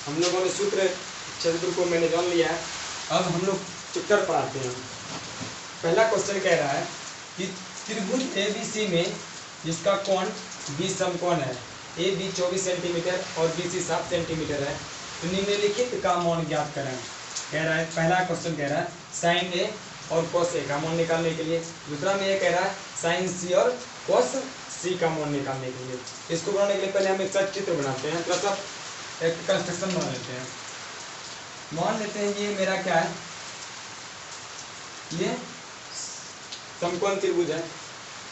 हम लोगों ने सूत्र क्षेत्र को मैंने जान लिया है। अब हम लोग चित्र पढ़ाते हैं। पहला क्वेश्चन कह रहा है कि त्रिभुज एबीसी में जिसका कोण बी समकोण है, ए बी 24 सेंटीमीटर और बी सी 7 सेंटीमीटर है, तो निम्नलिखित का मान ज्ञात करें। कह रहा है, पहला क्वेश्चन कह रहा है साइन ए और कोस ए का मान निकालने के लिए। दूसरा में ये कह रहा है साइन सी और कोस सी का मान निकालने के लिए। इसको बनाने के लिए पहले हम एक साथ चित्र बनाते हैं, प्लस अब एक कंस्ट्रक्शन बना लेते हैं। मान लेते हैं ये मेरा क्या है, ये समकोण त्रिभुज है।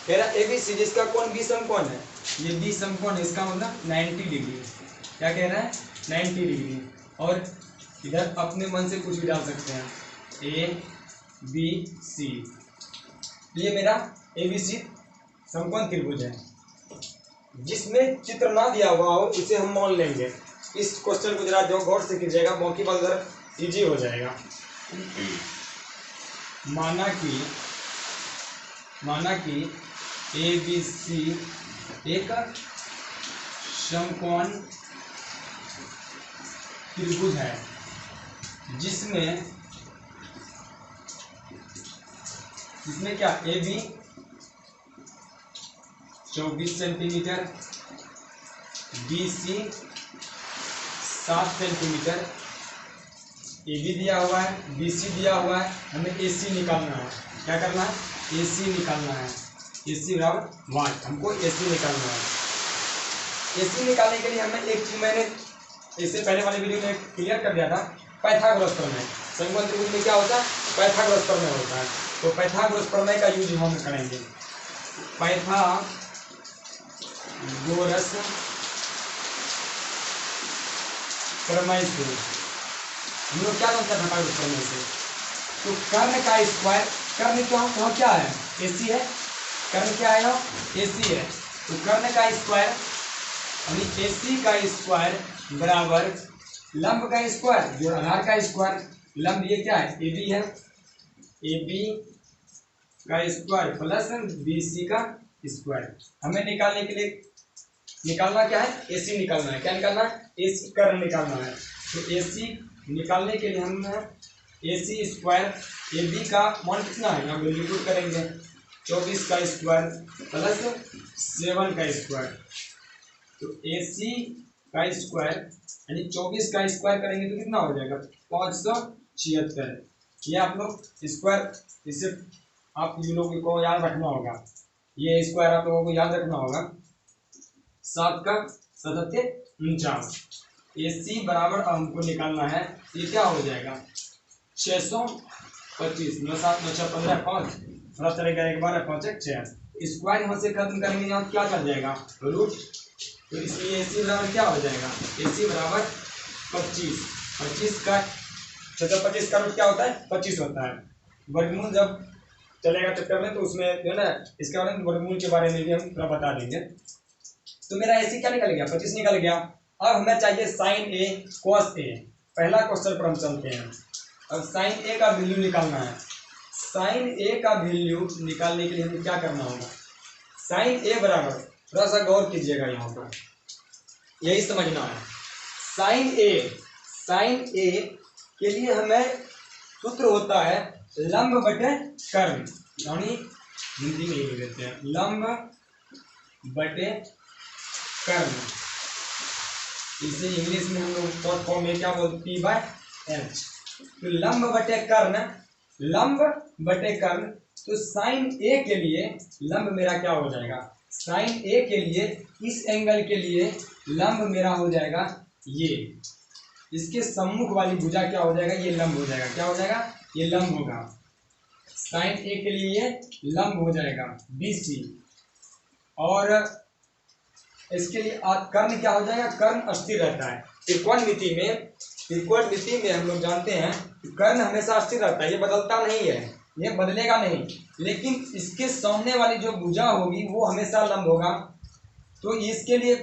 कह रहा एबीसी जिसका कोण बी समकोण है, ये बी समकोण है, इसका मतलब 90 डिग्री। क्या कह रहा है 90 डिग्री। और इधर अपने मन से कुछ भी डाल सकते हैं, ए बी सी। ये मेरा एबीसी समकोण त्रिभुज है। जिसमें चित्र ना दिया हुआ हो उसे हम मान लेंगे। इस क्वेश्चन को जरा जो गौर से कीजिएगा, बाकी बात उधर इजी हो जाएगा। माना कि ए बी सी एक समकोण त्रिभुज है जिसमें क्या A B 24 centimetre, B C 7 centimetre, A B दिया हुआ है, बी सी दिया हुआ है। हमें ए सी निकालना है। क्या करना है, ए सी निकालना है। ए सी बराबर वाट, हमको ए सी निकालना है। ए सी निकालने के लिए हमें एक चीज मैंने इससे पहले वाले वीडियो में क्लियर कर दिया था, पाइथागोरस प्रमेय। समकोण त्रिभुज में क्या होता है, पाइथागोरस प्रमेय होता है। तो पाइथागोरस प्रमेय का यूज हम करेंगे। पाइथागोरस प्रमेय से हम लोग क्या जानते हैं, पाइथागोरस प्रमेय से तो कर्ण का स्क्वायर, कर्ण क्या है, एसी है। कर्ण क्या है, एसी है। तो कर्ण का स्क्वायर यानी एसी का स्क्वायर बराबर लंब का स्क्वायर जो आधार का स्क्वायर। लंब ये क्या है, ए बी है, ए बी का स्क्वायर प्लस बी सी का स्क्वायर। हमें निकालने के लिए निकालना क्या है, ए सी निकालना है। क्या निकालना है, ए सी कर्ण निकालना है। तो ए सी निकालने के लिए हम ए सी स्क्वायर ए बी का मान कितना है, हम मल्टीप्लाई करेंगे 24 का स्क्वायर प्लस 7 का स्क्वायर। तो ए सी का स्क्वायर यानी 24 का स्क्वायर करेंगे तो कितना हो जाएगा 576। ये आप लोग स्क्वायर, इसे आप लोगों को याद रखना होगा। ये स्क्वायर आप लोगों को याद रखना होगा। 7 का 49। ए सी बराबर हमको निकालना है, ये क्या हो जाएगा 625। 9 7 9 6 15 5 थोड़ा चलेगा, एक बार 5 1 6। स्क्वायर यहाँ से खत्म करेंगे, यहाँ क्या चल जाएगा रूट। तो इसलिए ए सी बराबर क्या हो जाएगा, ए सी बराबर 25। 25 का 625 का रूट क्या होता है 25 होता है। वर्गमूल जब चलेगा चक्कर में तो उसमें जो है ना, इसके बारे में वर्गमूल के बारे में भी हम थोड़ा बता देंगे। तो मेरा ए सी क्या निकल गया 25 निकल गया। अब हमें चाहिए साइन ए कॉस ए। पहला क्वेश्चन पर हम चलते हैं। अब साइन ए का वैल्यू निकालना है। साइन ए का वैल्यू निकालने के लिए हमें क्या करना होगा, साइन ए बराबर, थोड़ा सा गौर कीजिएगा यहाँ पर, यही समझना है। साइन ए के लिए हमें सूत्र होता है लंब बटे कर्ण, यानी हिंदी में लिख देते हैं लंब बटे कर्ण। इसे इंग्लिश में हम लोग शॉर्ट फॉर्म में क्या बोलते, पी बाय एच। तो लंब बटे कर्ण। तो साइन ए के लिए लंब मेरा क्या हो जाएगा, साइन ए के लिए इस एंगल के लिए लंब मेरा हो जाएगा ये, इसके सम्मुख वाली भुजा क्या हो जाएगा, ये लंब हो जाएगा। क्या हो जाएगा, ये लंब होगा। साइन ए के लिए ये लंब हो जाएगा BC। और इसके लिए कर्ण क्या हो जाएगा, कर्ण स्थिर रहता है। त्रिकोणमिति में हम लोग जानते हैं कि कर्ण हमेशा स्थिर रहता है, ये बदलता नहीं है, ये बदलेगा नहीं। लेकिन इसके सामने वाली जो भुजा होगी वो हमेशा लंब होगा। तो इसके लिए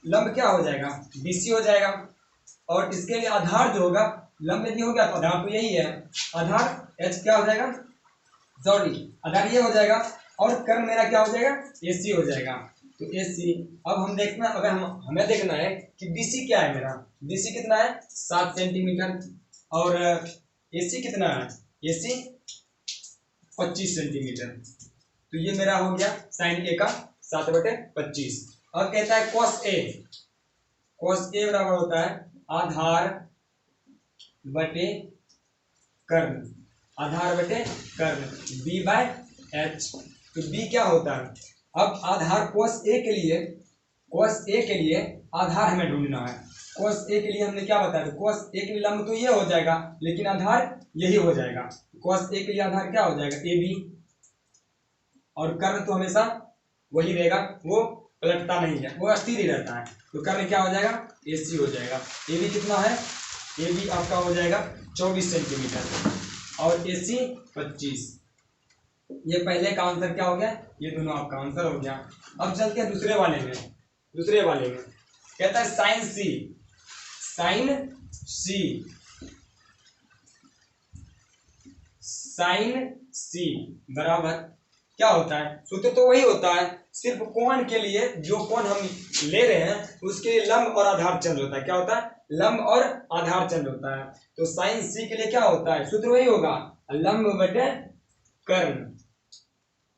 लंब क्या हो जाएगा, BC हो जाएगा। और इसके लिए आधार जो होगा, लंब यदि हो गया तो आधार तो यही है, आधार H क्या हो जाएगा, सॉरी आधार ये हो जाएगा। और कर्ण मेरा क्या हो जाएगा, AC हो जाएगा। तो AC। अब हम देखना, अगर हमें देखना है कि BC क्या है मेरा, BC कितना है 7 सेंटीमीटर, और AC कितना है, AC 25 सेंटीमीटर। तो ये मेरा हो गया साइन A का 7/25। अब कहता है cos A, cos A बराबर होता है आधार बटे कर्ण, आधार बटे कर्ण B/H। तो B क्या होता है, अब आधार cos A के लिए, cos A के लिए आधार हमें ढूंढना है। cos A के लिए हमने क्या बताया, cos A के लिए लंब तो ये हो जाएगा, लेकिन आधार यही हो जाएगा। cos A के लिए आधार क्या हो जाएगा, AB, और कर्ण तो हमेशा वही रहेगा, वो पलटता नहीं है, वो स्थिर ही रहता है। तो कर्ण क्या हो जाएगा, AC हो जाएगा। AB कितना है, AB आपका हो जाएगा 24 सेंटीमीटर और AC 25। ये पहले का आंसर क्या हो गया, ये दोनों आपका आंसर हो गया। अब चलते हैं दूसरे वाले में। दूसरे वाले में कहता है sine C, sine C, sine C बराबर क्या होता है, सूत्र तो वही होता है, सिर्फ कोण के लिए, जो कोण हम ले रहे हैं उसके लिए लंब और आधार चंद्र होता है। क्या होता है, लंब और आधार चंद्र होता है। तो साइन C के लिए क्या होता है, सूत्र वही होगा, लंब बटे कर्ण,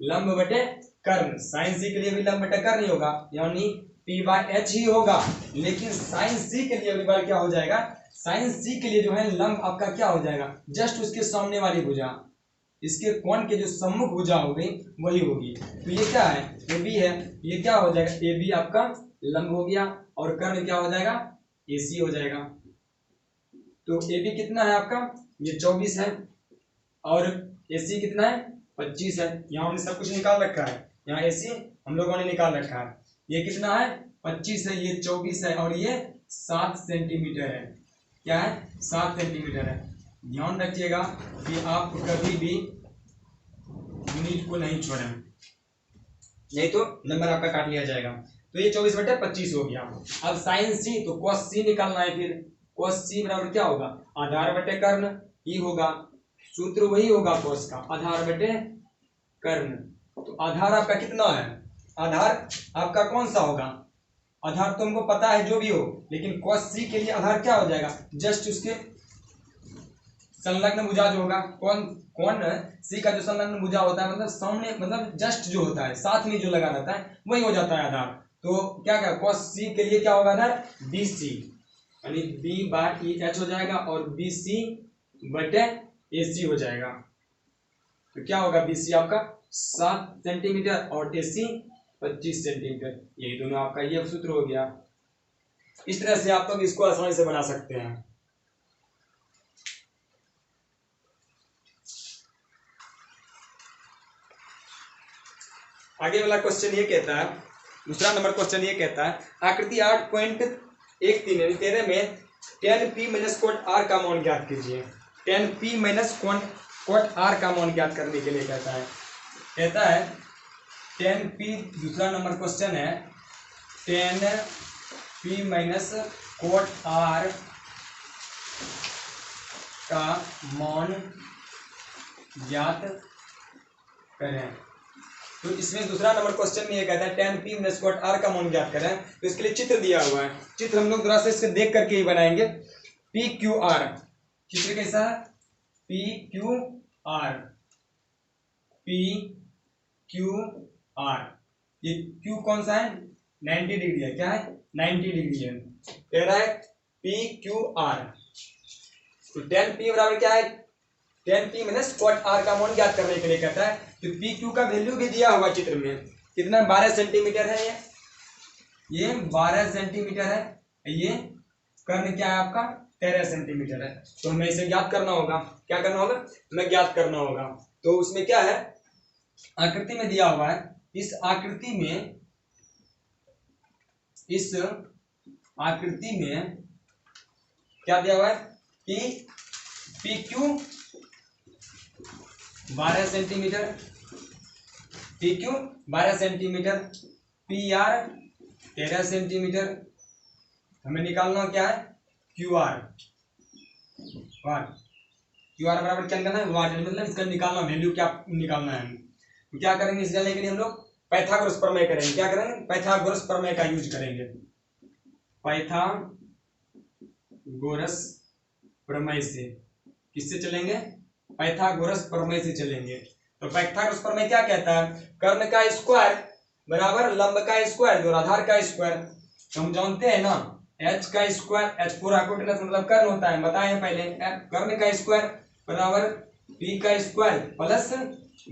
लंब बटे कर्ण। साइन C के लिए भी लंब बटे कर्ण ही होगा, यानी P/H ही होगा। लेकिन साइन C के लिए अगली बार क्या हो जाएगा, साइन C के लिए जो है लंब आपका क्या हो जाएगा, जस्ट उसके सामने वाली भुजा, इसके कोण के जो सम्मुख भुजा होगी वही होगी। तो ये क्या है, AB है, ये क्या हो जाएगा, AB आपका लंब हो गया, और कर्ण क्या हो जाएगा, AC हो जाएगा। तो AB कितना है आपका, ये 24 है, और AC कितना है, 25 है। यहाँ हमने सब कुछ निकाल रखा है, यहाँ AC हम लोगों ने निकाल रखा है। ये कितना है, 25 है, ये 24 है, और ये 7 सेंटीमीटर है। क्या है, 7 सेंटीमीटर है। ध्यान रखिएगा कि आप कभी भी यूनिट को नहीं छोड़ें, नहीं तो नंबर आपका काट लिया जाएगा। तो ये 24/25 हो गया। अब साइन C, तो cos C निकालना है। फिर cos C बराबर क्या होगा, आधार बटे कर्ण ही होगा, सूत्र वही होगा cos का, आधार बटे कर्ण। तो आधार आपका कितना है, आधार आपका कौन सा होगा, आधार तो हमको पता है जो भी हो, लेकिन cos C के लिए आधार क्या हो जाएगा, जस्ट उसके संलग्न भुजा जो होगा, कौन C का जो संलग्न भुजा होता है, मतलब सामने, मतलब जस्ट जो होता है, साथ में जो लगा रहता है, वही हो जाता है आधार। तो क्या क्या cos C के लिए क्या होगा आधार, BC, यानी B/H हो जाएगा, और BC बटे AC हो जाएगा। तो क्या होगा, BC आपका 7 सेंटीमीटर और AC 25 सेंटीमीटर। यही दोनों आपका ये सूत्र हो गया। इस तरह से आप लोग इसको आसानी से बना सकते हैं। आगे वाला क्वेश्चन ये कहता है, दूसरा नंबर क्वेश्चन ये कहता है, आकृति 8.13 में tan P - cot R का मान ज्ञात कीजिए। tan P - cot R का मान ज्ञात करने के लिए कहता है tan P, दूसरा नंबर क्वेश्चन है, tan P - cot R का मान ज्ञात करें। तो इसमें दूसरा नंबर क्वेश्चन में ये कहता है tan P - cot R का मान ज्ञात करें। तो इसके लिए चित्र दिया हुआ है, चित्र हम लोग थोड़ा सा इसके देख करके ही बनाएंगे। PQR, चित्र कैसा है, PQR, PQR, ये Q कौन सा है, 90 डिग्री है। क्या है, 90 डिग्री है। कह रहा है PQR। तो tan P बराबर क्या है, tan P - cot R का मान ज्ञात करने के लिए कहता है। तो PQ का वैल्यू भी दिया हुआ चित्र में, कितना, 12 सेंटीमीटर है, ये 12 सेंटीमीटर है। ये कर्ण क्या है आपका, 13 सेंटीमीटर है। तो हमें इसे ज्ञात करना होगा। क्या करना होगा, हमें ज्ञात करना होगा। तो उसमें क्या है, आकृति में दिया हुआ है, इस आकृति में क्या दिया हुआ है कि PQ 12 centimetre, PQ 12 centimetre, PR 13 centimetre. हमें निकालना क्या है, QR, QR बराबर क्या निकालना है, वाट, मतलब इसका निकालना वैल्यू क्या निकालना है। तो क्या करेंगे, इस डालने के लिए हम लोग पाइथागोरस प्रमेय करेंगे। क्या करेंगे? पाइथागोरस प्रमेय का यूज करेंगे। पाइथागोरस प्रमेय से, किससे चलेंगे? पाइथागोरस प्रमेय से चलेंगे। तो पाइथागोरस प्रमेय क्या कहता है? कर्ण का स्क्वायर बराबर लंब का स्क्वायर और आधार का स्क्वायर। हम जानते हैं ना, h का स्क्वायर, h पूरा हाइपोटेनस मतलब कर्ण होता है, बताए हैं पहले। कर्ण का स्क्वायर बराबर p का स्क्वायर प्लस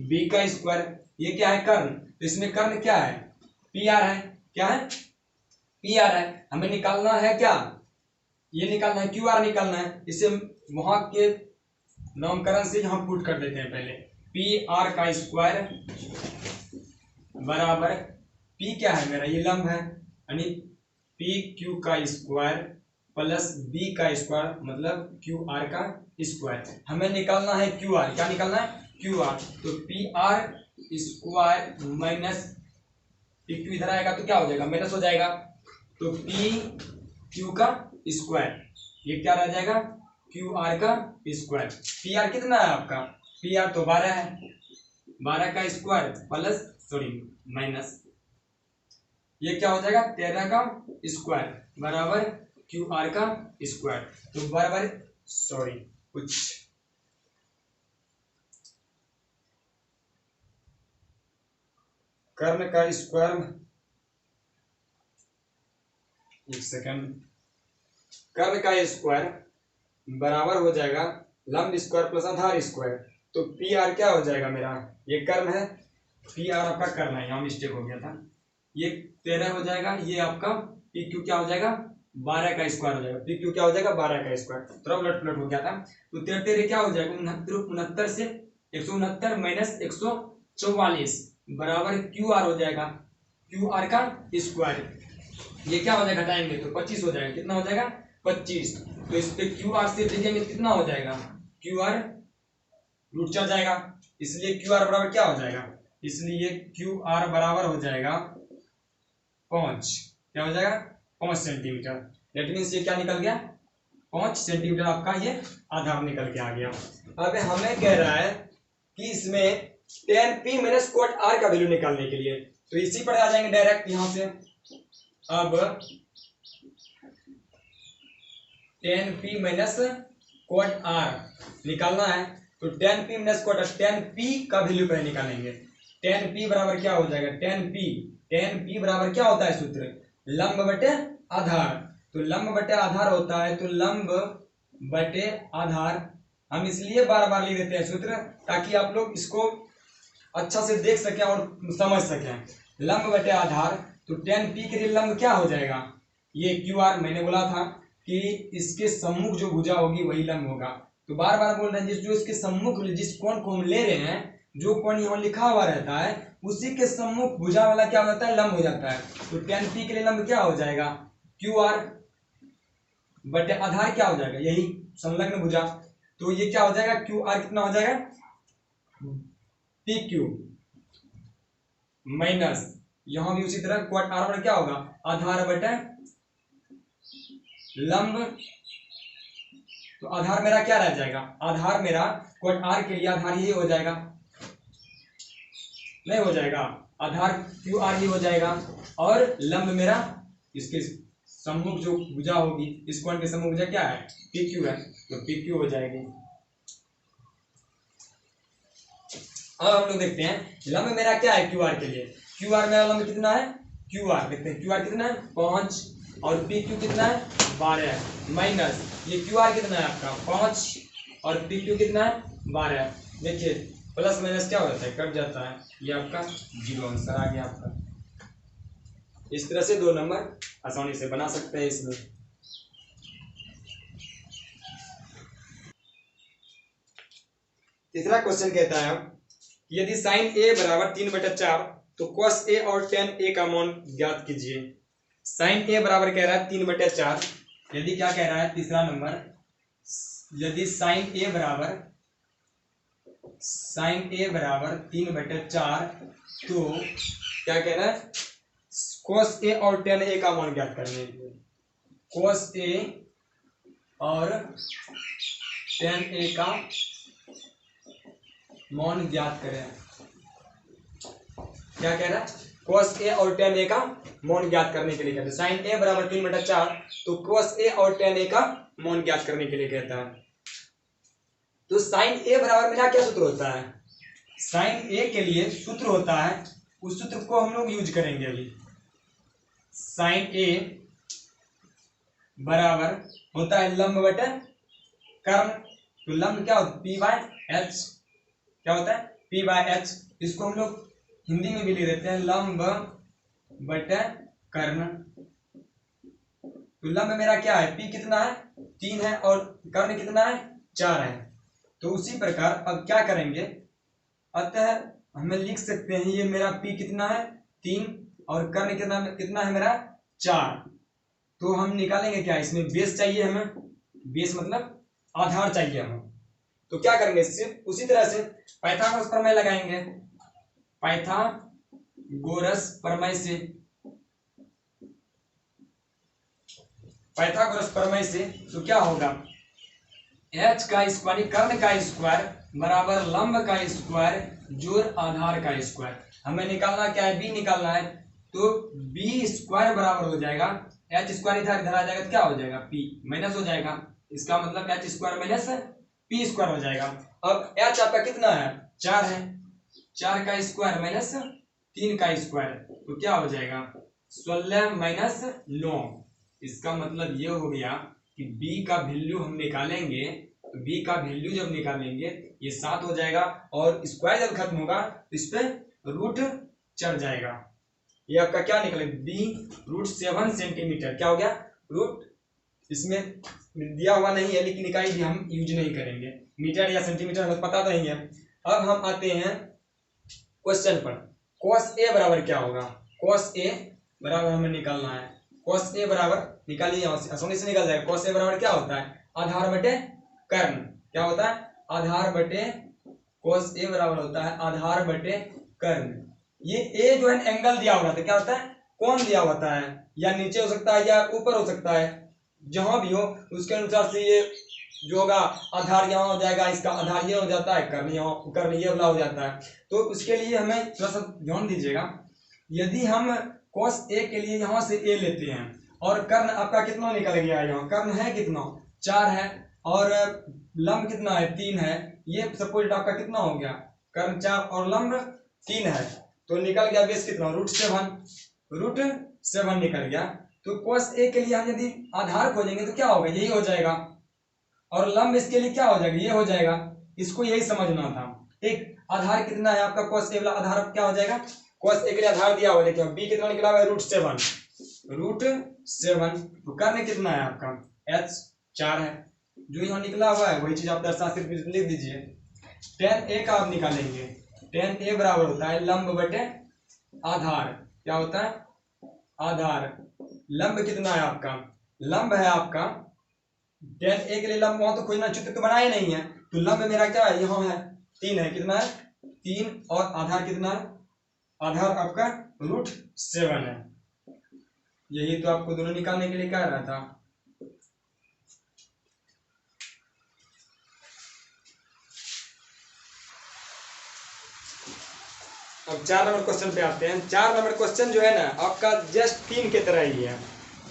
b का स्क्वायर। ये क्या है? कर्ण। तो इसमें कर्ण क्या है? पी आर है। क्या है? पी आर है। हमें निकालना है क्या? ये निकालना है, क्यू आर निकालना है। इसे वहां के नामकरण से यहां पुट कर देते हैं पहले। पी आर का स्क्वायर बराबर, पी क्या है मेरा? ये लंब है, यानी पी क्यू का स्क्वायर प्लस बी का स्क्वायर मतलब क्यू आर का स्क्वायर। हमें निकालना है क्यू आर। क्या निकालना है? Q R. तो P R square minus P Q इधर आएगा तो क्या हो जाएगा? माइनस हो जाएगा। तो पी क्यू का स्क्वायर, ये क्या रह जाएगा? क्यू आर का स्क्वायर। पी आर कितना है आपका? पी आर तो 12 है, 12 का स्क्वायर प्लस माइनस, ये क्या हो जाएगा? 13 का स्क्वायर बराबर क्यू आर का स्क्वायर। तो बराबर कुछ कर्ण का स्क्वायर, एक सेकंड, कर्ण का स्क्वायर बराबर हो जाएगा लंब स्क्वायर प्लस आधार स्क्वायर। तो पी आर क्या हो जाएगा मेरा? ये कर्ण है, पी आर आपका कर्ण है, यहाँ मिस्टेक हो गया था। ये 13 हो जाएगा, ये आपका पी क्यू क्या हो जाएगा? 12 का स्क्वायर हो जाएगा। पी क्यू क्या हो जाएगा? 12 का स्क्वायर। थोड़ा उलट पुलट हो गया था। तो 13 क्या हो जाएगा? 69 से 169 माइनस 144 बराबर क्यू आर हो जाएगा, क्यू आर का स्क्वायर। ये क्या हो जाएगा? हटाएंगे तो 25 हो जाएगा। कितना हो जाएगा? 25। तो इस पे क्यू आर से देखेंगे कितना हो जाएगा? क्यू आर रूट चढ़ जाएगा, इसलिए क्यू आर बराबर क्या हो जाएगा? इसलिए क्यू आर बराबर हो जाएगा 5। क्या हो जाएगा? 5 सेंटीमीटर। दैट मीन्स ये क्या निकल गया? 5 सेंटीमीटर आपका ये आधार निकल के आ गया। अब हमें कह रहा है कि इसमें tan p minus cot r का वैल्यू निकालने के लिए, तो इसी पर आ जाएंगे डायरेक्ट यहां से। अब tan p minus cot r निकालना है, तो tan p minus cot r, tan p का वैल्यू पहले निकालेंगे। tan p बराबर क्या हो जाएगा? tan p बराबर क्या होता है सूत्र? लंब बटे आधार। तो लंब बटे आधार होता है, तो लंब बटे आधार हम इसलिए बार बार लिख देते हैं सूत्र, ताकि आप लोग इसको अच्छा से देख सकें और समझ सकें। लंब बटे आधार, तो tan p के लिए लंब क्या हो जाएगा? ये क्यू आर। मैंने बोला था कि इसके सम्मुख जो भुजा होगी वही लंब होगा। तो बार बार बोल रहे हैं, जो इसके सम्मुख जिस कोण को हम ले रहे हैं, जो कोण यहाँ लिखा हुआ रहता है, उसी के सम्मुख भुजा वाला क्या हो जाता है? लंब हो जाता है। तो tan p के लिए लंब क्या हो जाएगा? क्यू आर बटे आधार क्या हो जाएगा? यही संलग्न भुजा। तो ये क्या हो जाएगा? क्यू आर कितना हो जाएगा? पी क्यू माइनस, यहां भी उसी तरह क्वाट आर बटे क्या होगा? आधार बटे लंब। तो आधार मेरा क्या रह जाएगा? आधार मेरा क्वाट आर के लिए आधार ये हो जाएगा, नहीं हो जाएगा? आधार क्यू आर ही हो जाएगा, और लंब मेरा इसके सम्मुख जो भुजा होगी, इस कोण के सम्मुख भुजा क्या है? पी क्यू है, तो पी क्यू हो जाएगी। अब हम लोग देखते हैं लंब मेरा क्या है क्यू आर के लिए। क्यू आर मेरा लंब कितना है? क्यू आर देखते हैं, क्यू आर कितना है? 5, और पी क्यू कितना है? 12 माइनस ये क्यू आर कितना है आपका? 5, और पी क्यू कितना है? 12। देखिए प्लस माइनस क्या हो जाता है? कट जाता है। ये आपका 0 आंसर आ गया आपका। इस तरह से 2 नंबर आसानी से बना सकते हैं इसमें। तीसरा क्वेश्चन कहता है यदि साइन ए बराबर 3/4 तो cos ए और tan ए का मान ज्ञात कीजिए। साइन ए बराबर कह रहा है 3/4। यदि क्या कह रहा है? तीसरा नंबर, यदि साइन ए बराबर 3/4 तो क्या कह रहा है? cos ए और tan ए का मान ज्ञात करने के लिए। cos ए और tan ए का मान ज्ञात करें। क्या कह रहा है? cos a और tan a का मान ज्ञात करने के लिए कहते हैं। sin a बराबर 3/4, तो cos a और tan a का मान ज्ञात करने के लिए कहता है। तो sin a बराबर मेरा क्या सूत्र होता है? sin a के लिए सूत्र होता है, उस सूत्र को हम लोग यूज करेंगे अभी। sin a बराबर होता है लंब बटे कर्ण। तो लंब क्या होता है? p/h। क्या होता है? p/h। इसको हम लोग हिंदी में भी लिख देते हैं लंब बटे कर्ण। तो लंब मेरा क्या है? p कितना है? 3 है और कर्ण कितना है? 4 है। तो उसी प्रकार अब क्या करेंगे, अतः हमें लिख सकते हैं ये मेरा p कितना है? 3 और कर्ण कितना है मेरा? 4। तो हम निकालेंगे क्या, इसमें बेस चाहिए हमें, बेस मतलब आधार चाहिए हमें। तो क्या करेंगे, सिर्फ उसी तरह से पाइथागोरस प्रमेय लगाएंगे। पाइथागोरस प्रमेय से, पाइथागोरस प्रमेय से तो क्या होगा, h का स्क्वायर कर्ण का स्क्वायर बराबर लंब का स्क्वायर जोड़ आधार का स्क्वायर। हमें निकालना क्या है? b निकालना है। तो b स्क्वायर बराबर हो जाएगा h स्क्वायर इधर आ जाएगा तो क्या हो जाएगा? p माइनस हो जाएगा। इसका मतलब h square minus p square हो जाएगा। अब h आपका कितना है? 4 है। 4 का स्क्वायर माइनस 3 का स्क्वायर, तो क्या हो जाएगा? 16 माइनस 9। इसका मतलब ये हो गया कि b का वैल्यू हम निकालेंगे, तो b का वैल्यू जब निकालेंगे ये 7 हो जाएगा और स्क्वायर जब खत्म होगा तो इस पे रूट चढ़ जाएगा। ये आपका क्या निकले? b√7 centimetre. क्या हो गया? रूट इसमें दिया हुआ नहीं है लेकिन इकाई भी हम यूज नहीं करेंगे, मीटर या सेंटीमीटर हमें पता नहीं है। अब हम आते हैं क्वेश्चन पर। cos a बराबर क्या होगा? cos a बराबर हमें निकालना है। cos a बराबर निकालिए, आसानी से निकल जाएगा। cos a बराबर क्या होता है? आधार बटे कर्ण। क्या होता है? आधार बटे, cos a बराबर होता है आधार बटे कर्ण। ये a जो है एंगल दिया हुआ था, क्या होता है? कोण दिया होता है, या नीचे हो सकता है या ऊपर हो सकता है, जहां भी हो उसके अनुसार से ये जो होगा आधार यहाँ हो जाएगा, इसका आधार ये हो जाता है, कर्ण यहाँ, कर्ण ये वाला हो जाता है। तो उसके लिए हमें थोड़ा सा ध्यान दीजिएगा। यदि हम cos a के लिए यहाँ से a लेते हैं और कर्ण आपका कितना निकल गया, यहाँ कर्ण है कितना? 4 है और लंब कितना है? 3 है। ये सपोज आपका कितना हो गया? कर्ण 4 और लंब 3 है, तो निकल गया बेस कितना? √7 निकल गया। तो cos a के लिए हम यदि आधार खोजेंगे तो क्या होगा? यही हो जाएगा, और लंब इसके लिए क्या हो जाएगा? ये हो जाएगा। इसको यही समझना था। ठीक, आधार कितना है आपका? cos a वाला आधार क्या हो जाएगा? cos a के लिए आधार दिया हुआ, देखिए b कितना निकला हुआ है? √7। तो कर्ण कितना है आपका? h 4 है। जो यहाँ निकला हुआ है वही चीज आप दर्शा सिर्फ लिख दीजिए। tan a का आप निकालेंगे। tan a बराबर होता है लंब बटे आधार। क्या होता है? आधार। लंब कितना है आपका? लंब है आपका tan a के लिए लंब वहां तो खोजना, चित्र तो बनाया नहीं है, तो लंब मेरा क्या है? यहाँ है 3 है। कितना है? 3 और आधार कितना है? आधार आपका √7 है। यही तो आपको दोनों निकालने के लिए कह रहा था। अब 4 नंबर क्वेश्चन पे आते हैं। 4 नंबर क्वेश्चन जो है ना आपका जस्ट 3 के तरह ही है,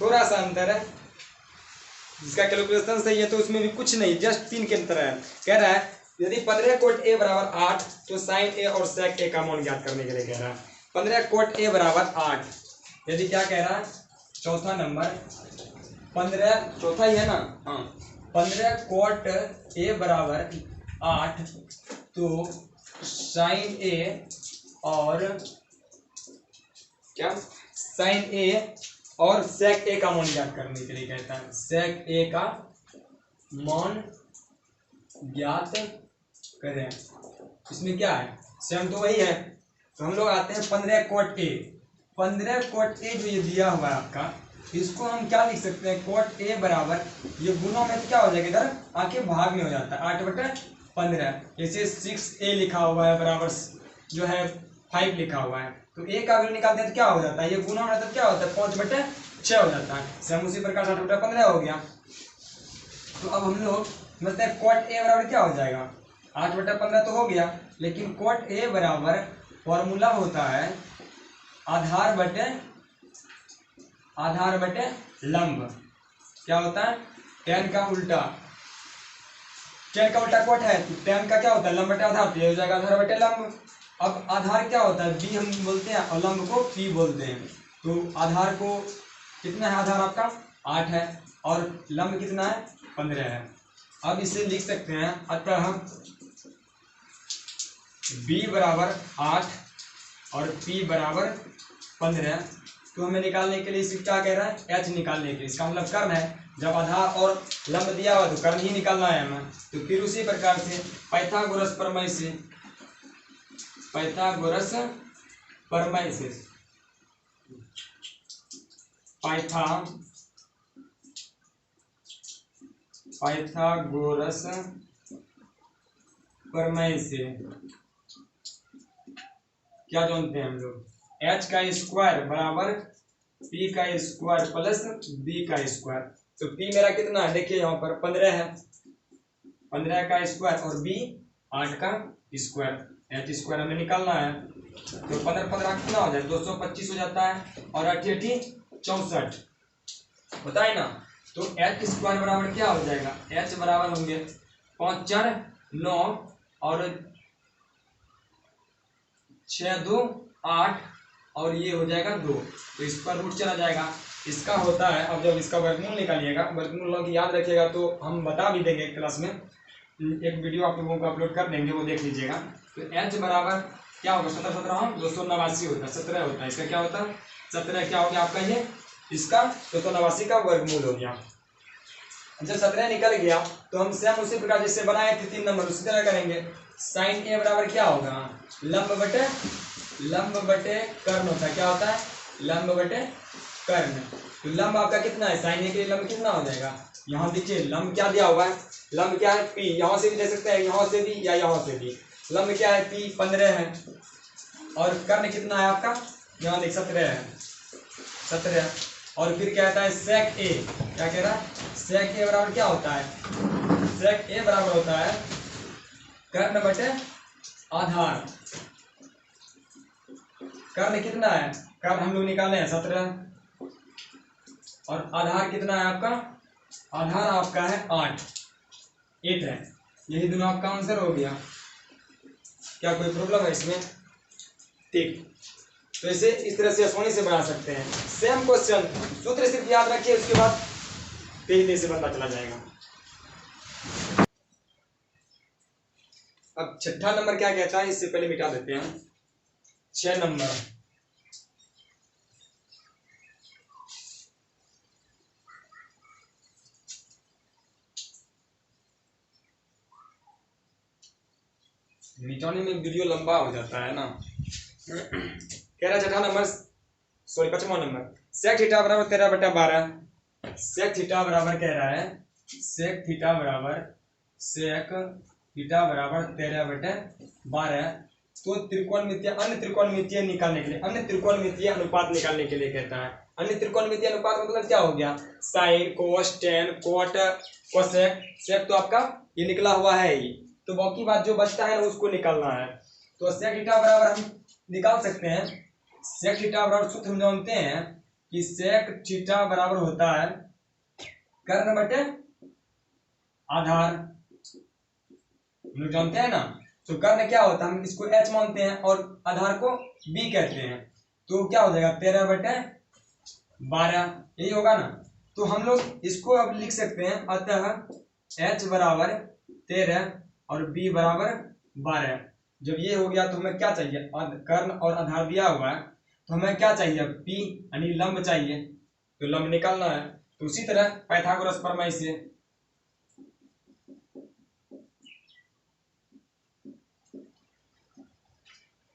थोड़ा सा अंतर है। जिसका कैलकुलेशन सही है तो उसमें भी कुछ नहीं, जस्ट 3 के तरह है। कह रहा है यदि 15 कोट a बराबर 8 तो sin a और sec a का मान ज्ञात करने के लिए कह रहा है। 15 कोट a बराबर 8, यदि क्या कह रहा है? चौथा नंबर 15, चौथा ही है ना? हाँ, 15 कोट a बराबर 8 तो sin a और क्या? sin a और sec a का मान ज्ञात करने के लिए कहता है। sec a का मान ज्ञात करें। इसमें क्या है? सेम तो वही है। तो हम लोग आते हैं 15 कोट a। 15 कोट a जो ये दिया हुआ है आपका, इसको हम क्या लिख सकते हैं? कोट a बराबर, ये गुणों में तो क्या हो जाएगा? इधर आके भाग में हो जाता है, 8/15। जैसे 6a लिखा हुआ है बराबर जो है 5 लिखा हुआ है, तो a का वैल्यू निकालते हैं तो क्या हो जाता है? ये गुना होता है, क्या होता है? 5/6 हो जाता है। सेम उसी प्रकार 8/15 हो गया। तो अब हम लोग समझते हैं कोट a बराबर क्या हो जाएगा? 8/15 तो हो गया, लेकिन कोट a बराबर फॉर्मूला होता है आधार बटे लंब क्या होता है, tan का उल्टा, tan का उल्टा कोट है तो tan का क्या होता है, लंब बटे आधार, तो ये हो जाएगा आधार बटे लंब। अब आधार क्या होता है, b हम बोलते हैं और लंब को p बोलते हैं। तो आधार को कितना है, आधार आपका 8 है और लंब कितना है 15 है। अब इसे लिख सकते हैं, अतः b बराबर 8 और p बराबर 15। तो हमें निकालने के लिए इसे क्या कह रहा है, h निकालने के लिए, इसका मतलब कर्ण है। जब आधार और लंब दिया हुआ तो कर्ण ही निकालना है हमें। तो फिर उसी प्रकार से पाइथागोरस प्रमेय से पाइथागोरस प्रमेय से क्या जानते हैं हम लोग, h का स्क्वायर बराबर p का स्क्वायर प्लस b का स्क्वायर। तो p मेरा कितना है, देखिए यहाँ पर 15 है, 15 का स्क्वायर और b 8 का स्क्वायर, h स्क्वायर हमें निकालना है। तो 15 कितना हो जाए, 225 हो जाता है और 8 64 होता है ना। तो h स्क्वायर बराबर क्या हो जाएगा, h बराबर होंगे 5 4 9 और 6 2 8 और ये हो जाएगा 2, तो इस पर रूट चला जाएगा, इसका होता है। अब जब इसका वर्गमूल निकालिएगा, वर्गमूल लोग याद रखिएगा तो हम बता भी देंगे क्लास में, एक वीडियो आप लोगों को अपलोड कर देंगे, वो देख लीजिएगा। तो h बराबर क्या होगा, 17 17 289 होता है, 17 होता है, इसका क्या होता है 17, क्या हो गया आपका ये, इसका 289 का वर्गमूल हो गया। जब 17 निकल गया तो हम सेम उसी प्रकार जैसे बनाए थे 3 नंबर उसी तरह करेंगे। साइन a बराबर क्या होगा, लंब बटे कर्ण होता है, क्या होता है लंब बटे कर्ण। तो लंब आपका कितना है, साइन a के लिए लंब कितना हो जाएगा, यहाँ देखिए लंब क्या दिया हुआ है, लंब क्या है p, यहाँ से भी दे सकते हैं, यहाँ से भी या यहाँ से भी। लंब क्या है p 15 है और कर्ण कितना है आपका, यहाँ देख 17 है, 17। और फिर क्या कहता है सेक a, क्या कह रहा है सेक a बराबर क्या होता है, सेक a बराबर होता है कर्ण बटे आधार। कर्ण कितना है, कर्ण हम लोग निकाले हैं 17 और आधार कितना है आपका, आधार आपका है 8 है। यही दोनों आपका आंसर हो गया। क्या कोई प्रॉब्लम है इसमें, ठीक। तो इसे इस तरह से आसानी से बना सकते हैं। सेम क्वेश्चन, सूत्र सिर्फ याद रखिए, उसके बाद तेजी से बनता चला जाएगा। अब छठा नंबर क्या कहता है, इससे पहले मिटा देते हैं 6 नंबर। मिटाने में वीडियो लंबा हो जाता है ना। कह रहा है छठा नंबर, सॉरी 5वां नंबर, सेक थीटा बराबर 13/12। सेक थीटा बराबर कह रहा है, सेक थीटा बराबर 13/12। तो त्रिकोणमितीय, अन्य त्रिकोणमितीय निकालने के लिए, अन्य त्रिकोणमितीय अनुपात निकालने के लिए कहता है। अन्य त्रिकोणमितीय अनुपात मतलब क्या हो गया, sine cos tan cot cosec, sec तो आपका ये निकला हुआ है ही, तो बाकी बात जो बचता है उसको निकालना है। तो सेक थीटा बराबर हम निकाल सकते हैं, सेक थीटा बराबर सूत्र हम जानते हैं कि सेक थीटा बराबर होता है कर्ण बटे आधार, हम लोग जानते हैं ना। तो कर्ण क्या होता है, हम इसको h मानते हैं और आधार को b कहते हैं, तो क्या हो जाएगा 13/12, यही होगा ना। तो हम लोग इसको अब लिख सकते हैं, अतः h बराबर 13 और b बराबर 12। जब ये हो गया तो हमें क्या चाहिए, कर्ण और आधार दिया हुआ है, तो हमें क्या चाहिए p यानी लंब चाहिए, तो लंब निकालना है। तो उसी तरह पाइथागोरस प्रमेय से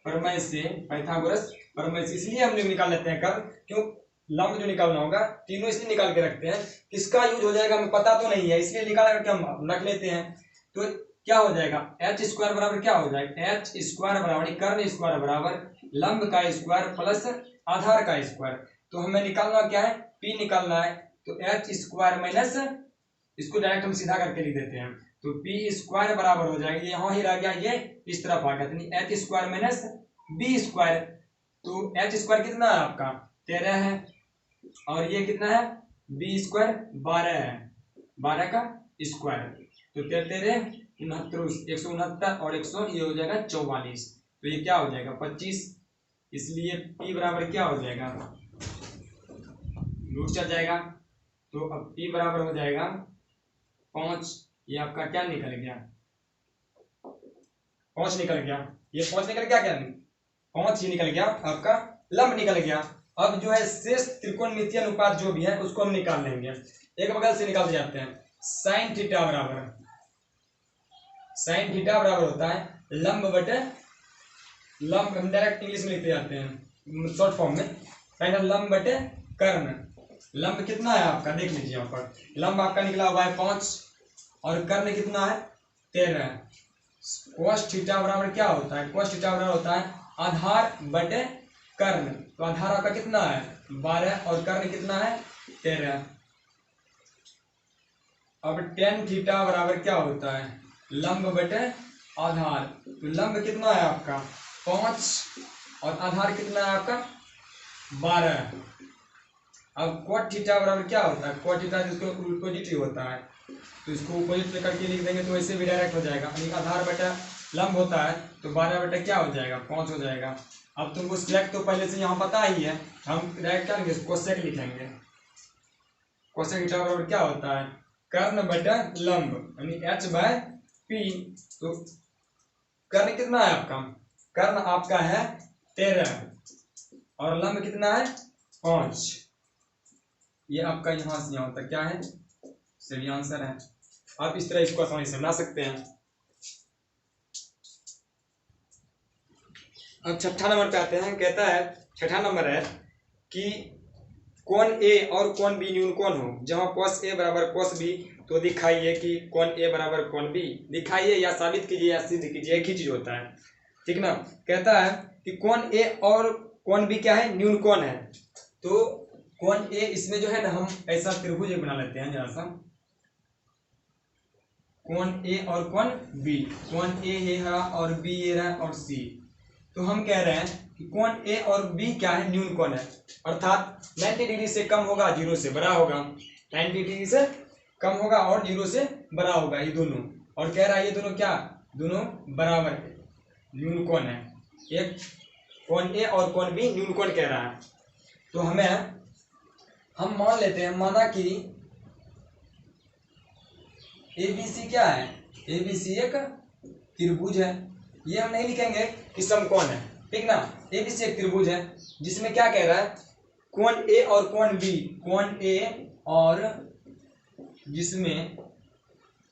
पाइथागोरस प्रमेय से इसलिए हम लोग निकाल लेते हैं कर्ण, क्यों लंब जो निकालना होगा तीनों इसलिए निकाल के रखते हैं, किसका यूज हो जाएगा हमें पता तो नहीं है, इसलिए निकाल करके हम रख लेते हैं। तो क्या हो जाएगा, एच स्क्वायर बराबर क्या हो जाएगा, एच स्क्वायर बराबर कर्ण स्क्वायर बराबर लंब का स्क्वायर प्लस आधार का स्क्वायर। तो हमें निकालना क्या है, पी निकालना है, तो एच स्क्वायर माइनस, इसको डायरेक्ट हम सीधा करके लिख देते हैं, तो पी स्क्वायर बराबर हो जाएगा, यहाँ ही रह गया, ये इस तरफ आ गया, H square minus B square. तो एच स्क्वायर कितना है आपका 13 है, और ये कितना है बी स्क्वायर 12 है, 12 का स्क्वायर, तो 13 69 169 और 100 ये हो जाएगा 44, तो ये क्या हो जाएगा 25, इसलिए p बराबर क्या हो जाएगा रूट चल जाएगा, तो अब p बराबर हो जाएगा 5, ये आपका क्या निकल गया 5 निकल गया, ये 5 निकल गया, क्या 5 ही निकल गया आपका लंब निकल गया। अब जो है शेष त्रिकोणमितीय अनुपात जो भी है उसको हम निकाल लेंगे, एक बगल से निकालते जाते हैं। साइन थीटा बराबर होता है लंब बटे लंब, हम डायरेक्ट इंग्लिश में लिखते जाते हैं शॉर्ट फॉर्म में, पहले लंब बटे कर्ण। लंब कितना है आपका देख लीजिए यहाँ पर, लंब आपका निकला हुआ है 5 और कर्ण कितना है 13। कोस थीटा बराबर क्या होता है, कोस थीटा बराबर होता है आधार बटे कर्ण, तो आधार आपका कितना है 12 और कर्ण कितना है 13। अब टेन थीटा बराबर क्या होता है लंब बटे आधार, तो लंब कितना है आपका 5 और आधार कितना है आपका 12। अब कोट थीटा बराबर क्या होता है, कोट थीटा जिसको पॉजिटिव होता है तो इसको अपोजिट पे करके लिख देंगे तो ऐसे भी डायरेक्ट हो जाएगा, आधार बटा लंब होता है तो 12 बटा क्या हो जाएगा 5 हो जाएगा। अब तुमको सेक तो पहले से यहाँ पता ही है, हम डायरेक्ट क्या लिखेंगे कोसेक लिखेंगे। कोसेक थीटा बराबर क्या होता है कर्ण बटा लंब यानी h बाय p, तो कर्ण कितना है आपका, कर्ण आपका है 13 और लंब कितना है 5, ये आपका यहाँ से यहाँ तक क्या है सही आंसर है। आप इस तरह इसको आसानी से बना सकते हैं। अब छठा नंबर पे आते हैं, कहता है छठा नंबर है कि कोण ए और कोण बी न्यून कोण हो, जहां cos ए बराबर cos बी, तो दिखाइए कि कोण ए बराबर कोण बी, दिखाइए या साबित कीजिए या सिद्ध कीजिए, एक ही चीज होता है, ठीक ना। कहता है कि कोण ए और कोण बी क्या है न्यून कोण है, तो कोण ए इसमें जो है ना हम ऐसा त्रिभुज एक बना लेते हैं जरा सा, कोण ए और कोण बी, कोण ए ये रहा और बी ये रहा और सी, तो हम कह रहे हैं कि कोण ए और बी क्या है न्यून कोण है, अर्थात 90 डिग्री से कम होगा 0 से बड़ा होगा, 90 डिग्री से कम होगा और 0 से बड़ा होगा ये दोनों, और कह रहा है ये दोनों क्या दोनों बराबर न्यून कोण है, एक कोण ए और कोण बी न्यून कोण कह रहा है। तो हम मान लेते हैं, माना कि ABC क्या है, ABC एक त्रिभुज है, ये हम नहीं लिखेंगे कि समकोण है, ठीक ना। ABC एक त्रिभुज है जिसमें क्या कह रहा है कोण A और कोण B, कोण A और जिसमें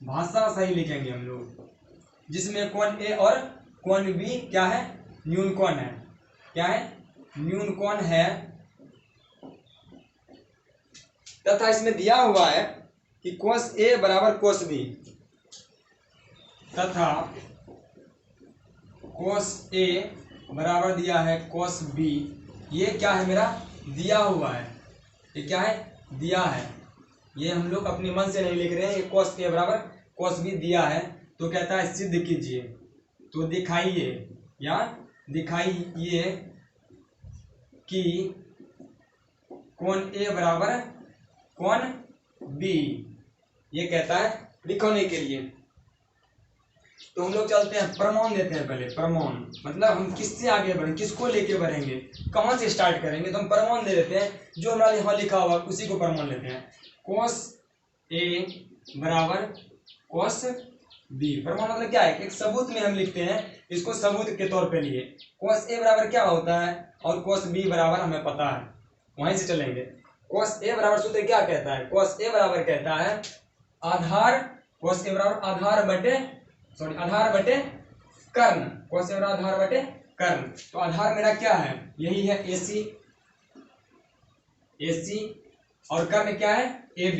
भाषा सही लिखेंगे हम लोग, जिसमें कोण A और कोण B क्या है न्यून कोण है, क्या है न्यून कोण है, तथा इसमें दिया हुआ है कि cos A बराबर cos B, तथा cos A बराबर दिया है cos B, ये क्या है मेरा दिया हुआ है, ये क्या है दिया है, ये हम लोग अपने मन से नहीं लिख रहे हैं, ये cos A बराबर cos B दिया है, तो कहता है सिद्ध कीजिए, तो दिखाइए या दिखाइए कि कोण A बराबर कोण B, ये कहता है दिखाने के लिए। तो हम लोग चलते हैं प्रमाण देते हैं, पहले प्रमाण मतलब हम किससे आगे बढ़ेंगे, किसको लेके बढ़ेंगे, कहाँ से स्टार्ट करेंगे, तो हम प्रमाण दे देते हैं, जो हमारे यहाँ लिखा हुआ उसी को प्रमाण लेते हैं। cos A बराबर cos B, प्रमाण मतलब क्या है, एक सबूत में हम लिखते हैं, इसको सबूत के तौर पे लिए, cos A बराबर क्या होता है और cos B बराबर हमें पता है, वहीं से चलेंगे। cos A बराबर सूत्र क्या कहता है, cos A बराबर कहता है आधार, cos A बराबर आधार बटे कर्ण, cos A बराबर आधार बटे कर्ण, तो आधार मेरा क्या है यही है AC और कर्ण क्या है AB,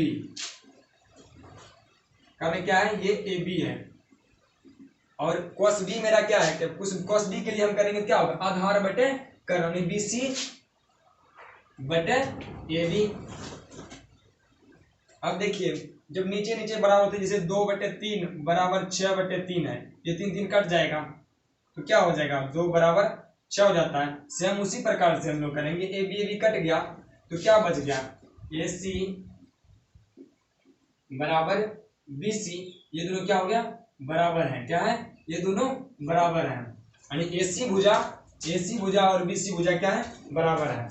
कर्ण क्या है ये AB है, और cos B मेरा क्या है, cos B के लिए हम करेंगे क्या होगा आधार बटे कर्ण, BC बटे AB। अब देखिए जब नीचे नीचे बराबर होते जैसे 2/3 बराबर 6/3 है, ये 3 कट जाएगा तो क्या हो जाएगा 2 बराबर 6 हो जाता है। सेम उसी प्रकार से हम लोग करेंगे, ए बी कट गया तो क्या बच गया, ए सी बराबर बी सी, ये दोनों क्या हो गया, बराबर है, क्या है, ये दोनों बराबर है, यानी ए सी भुजा और बी सी भुजा क्या है, बराबर है।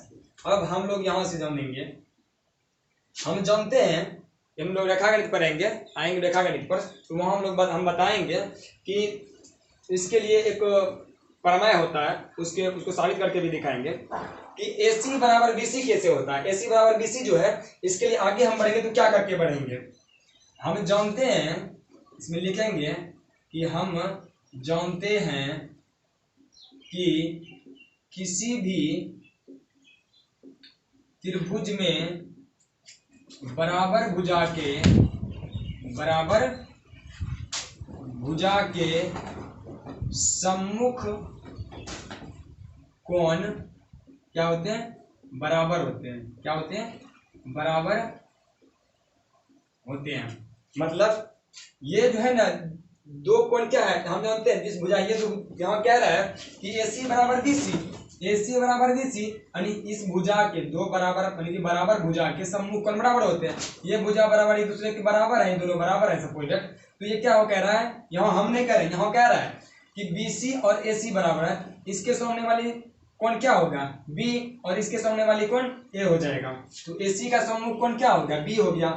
अब हम लोग यहाँ से जानेंगे, हम जानते हैं, हम लोग रेखागणित पढ़ेंगे, आएंगे रेखागणित पर, तो वहाँ हम बताएंगे कि इसके लिए एक प्रमेय होता है, उसको साबित करके भी दिखाएंगे कि AC बराबर BC कैसे होता है। AC बराबर BC जो है, इसके लिए आगे हम बढ़ेंगे तो क्या करके बढ़ेंगे, हम जानते हैं, इसमें लिखेंगे कि हम जानते हैं कि किसी भी त्रिभुज में बराबर भुजा के सम्मुख कोण क्या होते हैं, बराबर होते हैं, क्या होते हैं, बराबर होते हैं। मतलब ये जो है ना, दो कोण क्या है, हम जानते हैं जिस भुजा, ये तो यहाँ कह रहा है कि AC बराबर BC, यानी इस भुजा के दो बराबर, यानी कि बराबर भुजा के सम्मुख कोण बराबर होते हैं। ये भुजा बराबर एक दूसरे के बराबर है, दोनों बराबर है सपोज। तो ये क्या हो कह रहा है, यहाँ हम नहीं कह रहे, यहाँ कह रहा है कि BC और AC बराबर है, इसके सामने वाली कोण क्या होगा, B, और इसके सामने वाली कोण A हो जाएगा। तो AC का सम्मुख कोण क्या हो गया, B हो गया,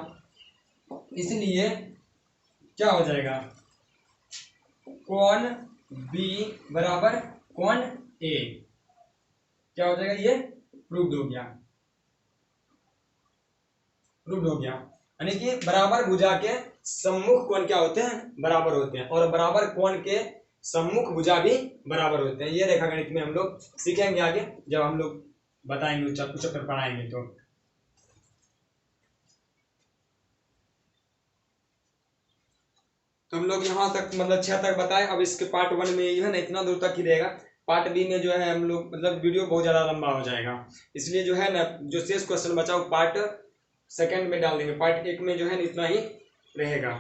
इसलिए क्या हो जाएगा, कोण B बराबर कोण A, क्या हो जाएगा, ये प्रूव्ड हो गया, यानी कि बराबर भुजा के सम्मुख कोण क्या होते हैं, बराबर होते हैं, और बराबर कोण के सम्मुख भुजा भी बराबर होते हैं। ये रेखागणित में हम लोग सीखेंगे आगे, जब हम लोग बताएंगे, चैप्टर पढ़ाएंगे तो हम लोग यहाँ तक मतलब 6 तक बताए। अब इसके पार्ट 1 में जो है ना, इतना दूर तक ही रहेगा। पार्ट बी में जो है हम लोग मतलब वीडियो बहुत ज़्यादा लंबा हो जाएगा, इसलिए जो है ना, जो शेष क्वेश्चन बचा वो पार्ट 2 में डाल देंगे। पार्ट 1 में जो है ना इतना ही रहेगा।